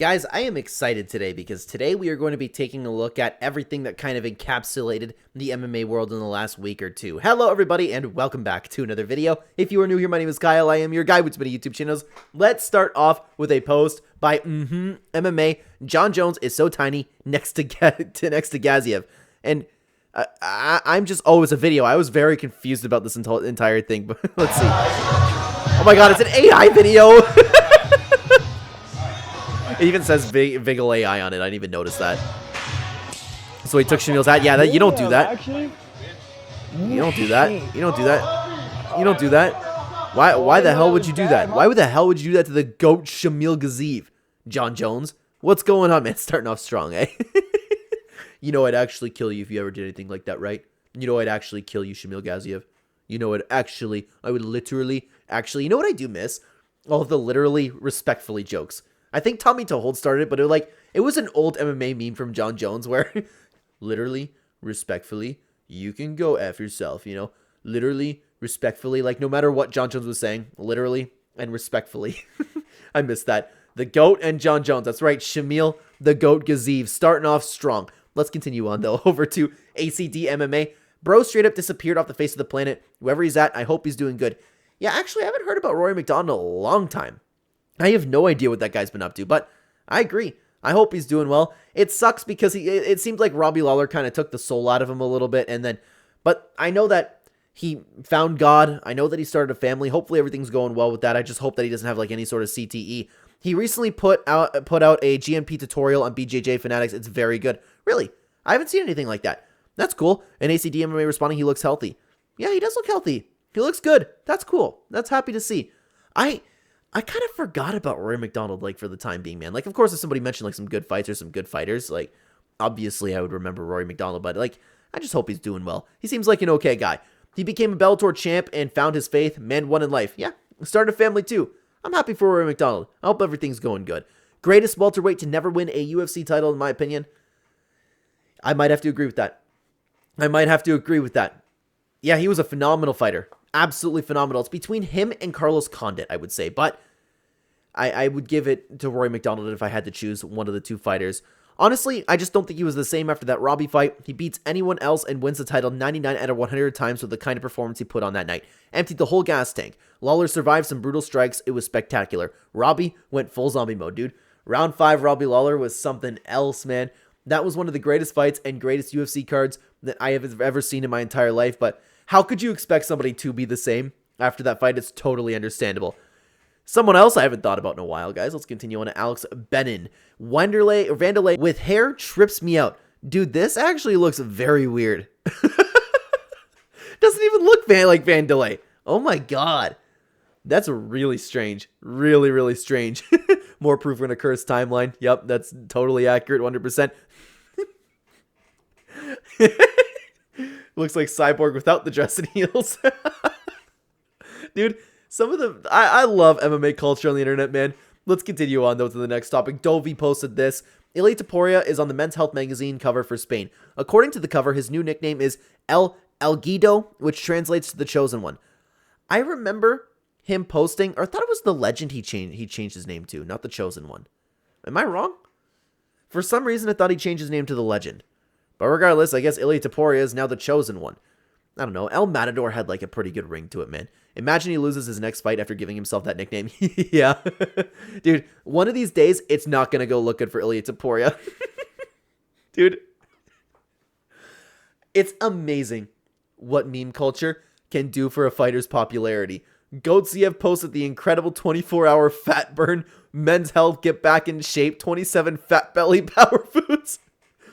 Guys, I am excited today because today we are going to be taking a look at everything that kind of encapsulated the MMA world in the last week or two. Hello everybody and welcome back to another video. If you are new here, my name is Kyle. I am your guy with many YouTube channels. Let's start off with a post by MMA. Jon Jones is so tiny next to Gaziev. And I'm just, it's a video. I was very confused about this entire thing, but let's see. Oh my god, it's an AI video! It even says Vigil AI on it. I didn't even notice that. So he took Shamil's hat. Yeah, you don't do that. You don't do that. You don't do that. You don't do that. Why the hell would you do that? Why the hell would you do that to the GOAT Shamil Gaziev? Jon Jones? What's going on, man? Starting off strong, eh? You know I'd actually kill you if you ever did anything like that, right? You know I'd actually kill you, Shamil Gaziev. You know I would literally, you know what I do miss? All of the literally, respectfully jokes. I think Tommy Tohold started it, but it was an old MMA meme from Jon Jones where literally, respectfully, you can go F yourself, you know? Literally, respectfully, like no matter what Jon Jones was saying, literally and respectfully. I missed that. The GOAT and Jon Jones. That's right, Shamil, the GOAT Gaziev, starting off strong. Let's continue on, though, over to ACD MMA. Bro straight up disappeared off the face of the planet. Whoever he's at, I hope he's doing good. Yeah, actually, I haven't heard about Rory McDonald in a long time. I have no idea what that guy's been up to, but I agree. I hope he's doing well. It sucks because it seems like Robbie Lawler kind of took the soul out of him a little bit, but I know that he found God. I know that he started a family. Hopefully everything's going well with that. I just hope that he doesn't have like any sort of CTE. He recently put out a GMP tutorial on BJJ Fanatics. It's very good. Really, I haven't seen anything like that. That's cool. And ACD MMA responding, he looks healthy. Yeah, he does look healthy. He looks good. That's cool. That's happy to see. I kind of forgot about Rory McDonald, like, for the time being, man. Like, of course, if somebody mentioned, like, some good fights or some good fighters, like, obviously I would remember Rory McDonald, but, like, I just hope he's doing well. He seems like an okay guy. He became a Bellator champ and found his faith. Man won in life. Yeah, started a family, too. I'm happy for Rory McDonald. I hope everything's going good. Greatest welterweight to never win a UFC title, in my opinion. I might have to agree with that. Yeah, he was a phenomenal fighter. Absolutely phenomenal. It's between him and Carlos Condit, I would say. But I would give it to Rory McDonald if I had to choose one of the two fighters. Honestly, I just don't think he was the same after that Robbie fight. He beats anyone else and wins the title 99 out of 100 times with the kind of performance he put on that night. Emptied the whole gas tank. Lawler survived some brutal strikes. It was spectacular. Robbie went full zombie mode, dude. Round 5 Robbie Lawler was something else, man. That was one of the greatest fights and greatest UFC cards that I have ever seen in my entire life, but how could you expect somebody to be the same after that fight? It's totally understandable. Someone else I haven't thought about in a while, guys. Let's continue on to Alex Benin. Vanderlei with hair trips me out. Dude, this actually looks very weird. Doesn't even look like Vanderlei. Oh my god. That's really strange. Really, really strange. More proof we're in a cursed timeline. Yep, that's totally accurate, 100%. Looks like Cyborg without the dress and heels. Dude, I love MMA culture on the internet, man. Let's continue on, though, to the next topic. Dovey posted this. Ilia Topuria is on the Men's Health magazine cover for Spain. According to the cover, his new nickname is El Guido, which translates to the Chosen One. I remember him posting, or I thought it was the Legend he changed his name to, not the Chosen One. Am I wrong? For some reason, I thought he changed his name to the Legend. But regardless, I guess Ilia Topuria is now the Chosen One. I don't know. El Matador had like a pretty good ring to it, man. Imagine he loses his next fight after giving himself that nickname. Yeah. Dude, one of these days, it's not going to go look good for Ilia Topuria. Dude. It's amazing what meme culture can do for a fighter's popularity. Goatsiev posted the incredible 24-hour fat burn, Men's Health get back in shape, 27 fat belly power foods,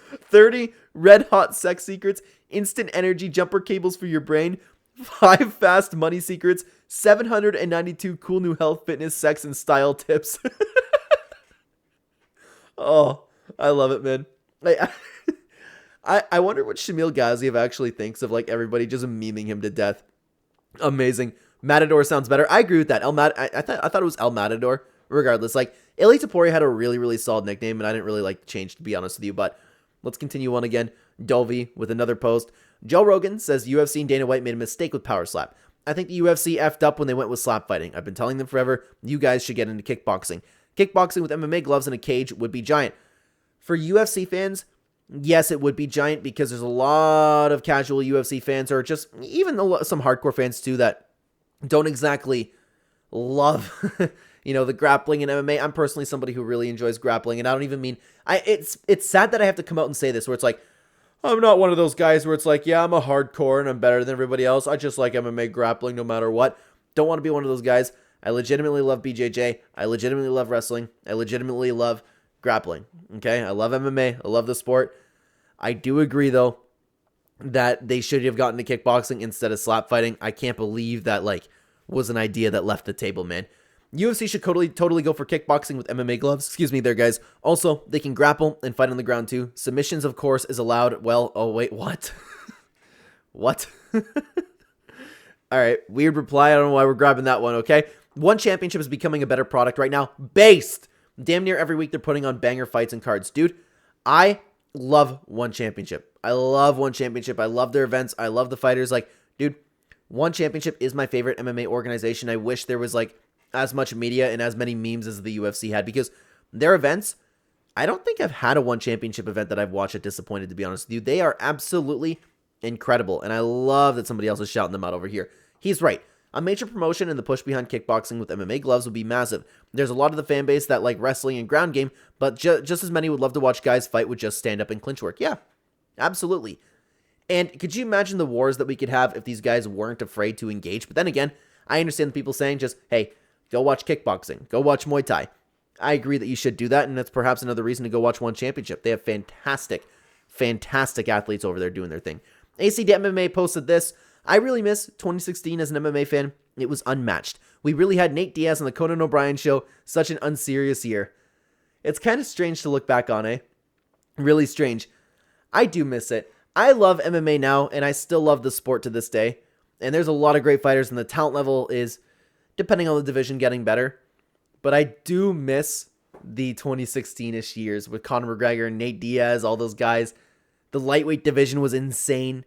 30 red hot sex secrets, instant energy jumper cables for your brain, 5 fast money secrets, 792 cool new health, fitness, sex, and style tips. Oh, I love it, man. I wonder what Shamil Gaziev actually thinks of like everybody just memeing him to death. Amazing. Matador sounds better. I agree with that. I thought it was El Matador. Regardless, like Ilia Topuria had a really, really solid nickname, and I didn't really like the change, to be honest with you. But let's continue on again. Dovey with another post. Joe Rogan says UFC and Dana White made a mistake with Power Slap. I think the UFC effed up when they went with slap fighting. I've been telling them forever, you guys should get into kickboxing. Kickboxing with MMA gloves and a cage would be giant. For UFC fans, yes, it would be giant because there's a lot of casual UFC fans or just even some hardcore fans too that don't exactly love, the grappling in MMA. I'm personally somebody who really enjoys grappling, and I don't even mean, it's sad that I have to come out and say this, where it's like, I'm not one of those guys where it's like, yeah, I'm a hardcore and I'm better than everybody else. I just like MMA grappling no matter what. Don't want to be one of those guys. I legitimately love BJJ. I legitimately love wrestling. I legitimately love grappling. Okay? I love MMA. I love the sport. I do agree, though, that they should have gotten to kickboxing instead of slap fighting. I can't believe that, was an idea that left the table, man. UFC should totally go for kickboxing with MMA gloves. Excuse me there, guys. Also, they can grapple and fight on the ground, too. Submissions, of course, is allowed. Well, oh, wait, what? What? All right, weird reply. I don't know why we're grabbing that one, okay? One Championship is becoming a better product right now. Based! Damn near every week they're putting on banger fights and cards. Dude, I love One Championship. I love One Championship. I love their events. I love the fighters. Dude, One Championship is my favorite MMA organization. I wish there was, as much media and as many memes as the UFC had, because their events, I don't think I've had a One Championship event that I've watched it disappointed, to be honest with you. They are absolutely incredible, and I love that somebody else is shouting them out over here. He's right. A major promotion and the push behind kickboxing with MMA gloves would be massive. There's a lot of the fan base that like wrestling and ground game, but just as many would love to watch guys fight with just stand up and clinch work. Yeah, absolutely. And could you imagine the wars that we could have if these guys weren't afraid to engage? But then again, I understand the people saying just, hey, go watch kickboxing, go watch Muay Thai. I agree that you should do that, and that's perhaps another reason to go watch One Championship. They have fantastic athletes over there doing their thing. ACD MMA posted this. I really miss 2016 as an MMA fan. It was unmatched. We really had Nate Diaz on the Conan O'Brien show. Such an unserious year. It's kind of strange to look back on, eh? Really strange. I do miss it. I love MMA now, and I still love the sport to this day. And there's a lot of great fighters, and the talent level is, depending on the division, getting better. But I do miss the 2016-ish years with Conor McGregor, Nate Diaz, all those guys. The lightweight division was insane.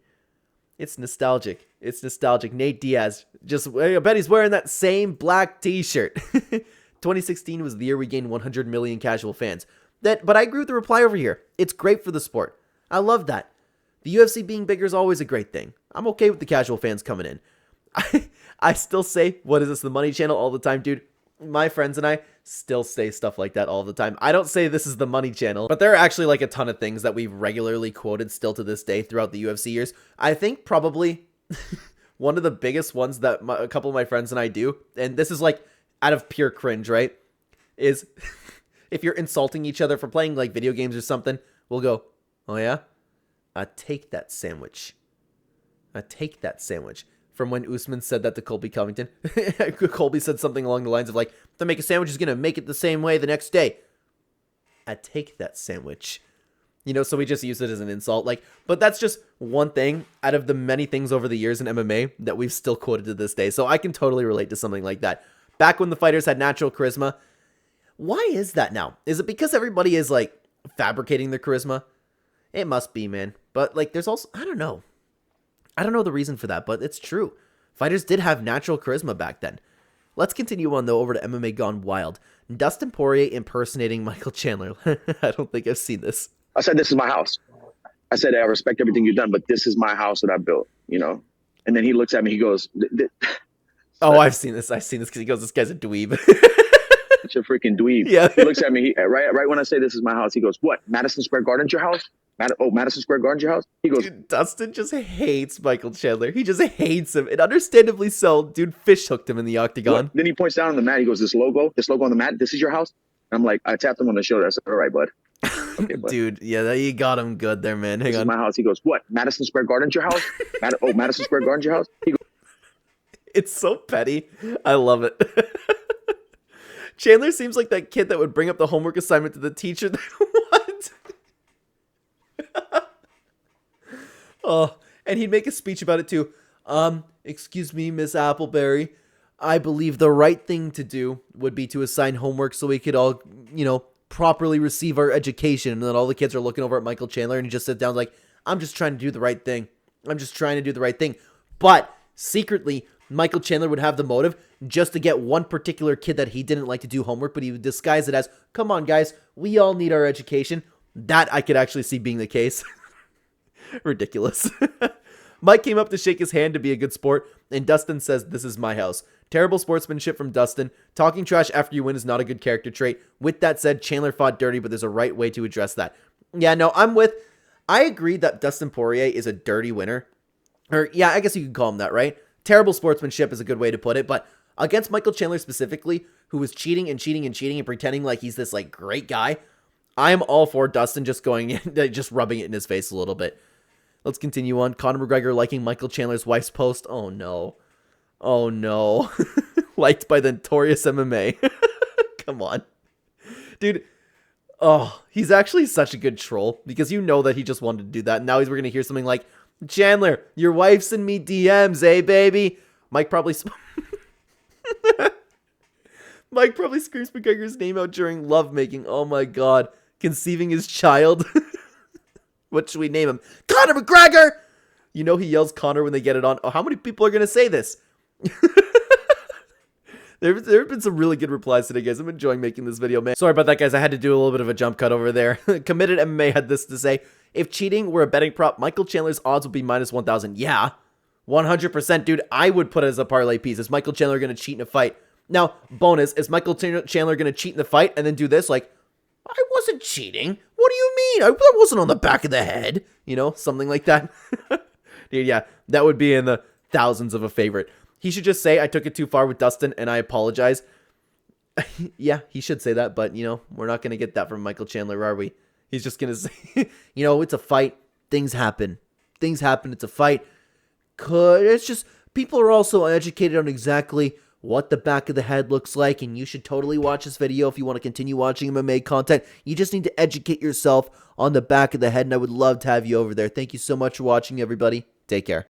It's nostalgic. It's nostalgic. Nate Diaz, I bet he's wearing that same black t-shirt. 2016 was the year we gained 100 million casual fans. But I agree with the reply over here. It's great for the sport. I love that. The UFC being bigger is always a great thing. I'm okay with the casual fans coming in. I still say, what is this, the Money Channel all the time, dude? My friends and I still say stuff like that all the time. I don't say this is the Money Channel, but there are actually like a ton of things that we've regularly quoted still to this day throughout the UFC years. I think probably one of the biggest ones that a couple of my friends and I do, and this is like out of pure cringe, right? Is if you're insulting each other for playing like video games or something, we'll go, oh yeah? Take that sandwich. Take that sandwich. From when Usman said that to Colby Covington. Colby said something along the lines of like, to make a sandwich is going to make it the same way the next day. Take that sandwich. So we just use it as an insult. But that's just one thing out of the many things over the years in MMA that we've still quoted to this day. So I can totally relate to something like that. Back when the fighters had natural charisma. Why is that now? Is it because everybody is like fabricating their charisma? It must be, man. But there's also, I don't know the reason for that, but it's true. Fighters did have natural charisma back then. Let's continue on, though, over to MMA Gone Wild. Dustin Poirier impersonating Michael Chandler. I don't think I've seen this. I said, this is my house. I said, I respect everything you've done, but this is my house that I built, And then he looks at me, he goes... Oh, I've seen this. I've seen this because he goes, this guy's a dweeb. Such a freaking dweeb. Yeah. He looks at me, right when I say this is my house, he goes, what, Madison Square Garden's your house? Madison Square Garden's your house? He goes... Dude, Dustin just hates Michael Chandler. He just hates him. And understandably so. Dude fish hooked him in the octagon. What? Then he points down on the mat. He goes, this logo on the mat, this is your house? And I'm like, I tapped him on the shoulder. I said, all right, bud. Okay, bud. Dude, yeah, you got him good there, man. Hang on. This is my house. He goes, what, Madison Square Garden's your house? Madison Square Garden's your house? He goes, it's so petty. I love it. Chandler seems like that kid that would bring up the homework assignment to the teacher. What? Oh, and he'd make a speech about it too. Excuse me, Miss Appleberry. I believe the right thing to do would be to assign homework so we could all, properly receive our education. And then all the kids are looking over at Michael Chandler and he just sits down like, I'm just trying to do the right thing. I'm just trying to do the right thing. But secretly, Michael Chandler would have the motive just to get one particular kid that he didn't like to do homework, but he would disguise it as, come on guys, we all need our education. That I could actually see being the case. Ridiculous. Mike came up to shake his hand to be a good sport, and Dustin says, this is my house. Terrible sportsmanship from Dustin. Talking trash after you win is not a good character trait. With that said, Chandler fought dirty, but there's a right way to address that. Yeah, no, I agree that Dustin Poirier is a dirty winner. Or, yeah, I guess you could call him that, right? Terrible sportsmanship is a good way to put it, but against Michael Chandler specifically, who was cheating and cheating and cheating and pretending like he's this, like, great guy, I'm all for Dustin just going in, just rubbing it in his face a little bit. Let's continue on. Conor McGregor liking Michael Chandler's wife's post. Oh, no. Oh, no. Liked by the notorious MMA. Come on. Dude. Oh, he's actually such a good troll because you know that he just wanted to do that. And now we're going to hear something like, Chandler, your wife's in me DMs, eh, baby? Mike probably screams McGregor's name out during lovemaking. Oh, my God. Conceiving his child. What should we name him? Conor McGregor! You know he yells Conor when they get it on. Oh, how many people are going to say this? There have been some really good replies today, guys. I'm enjoying making this video, man. Sorry about that, guys. I had to do a little bit of a jump cut over there. Committed MMA had this to say. If cheating were a betting prop, Michael Chandler's odds would be minus 1,000. Yeah, 100%, dude. I would put it as a parlay piece. Is Michael Chandler going to cheat in a fight? Now, bonus, is Michael Chandler going to cheat in the fight and then do this? Like, I wasn't cheating. What do you mean? That wasn't on the back of the head. You know, something like that. Dude, yeah, that would be in the thousands of a favorite. He should just say, I took it too far with Dustin and I apologize. Yeah, he should say that, but, you know, we're not going to get that from Michael Chandler, are we? He's just going to say, you know, it's a fight. Things happen. Things happen. It's a fight. It's just, people are also educated on exactly what the back of the head looks like, and you should totally watch this video if you want to continue watching MMA content. You just need to educate yourself on the back of the head, and I would love to have you over there. Thank you so much for watching, everybody. Take care.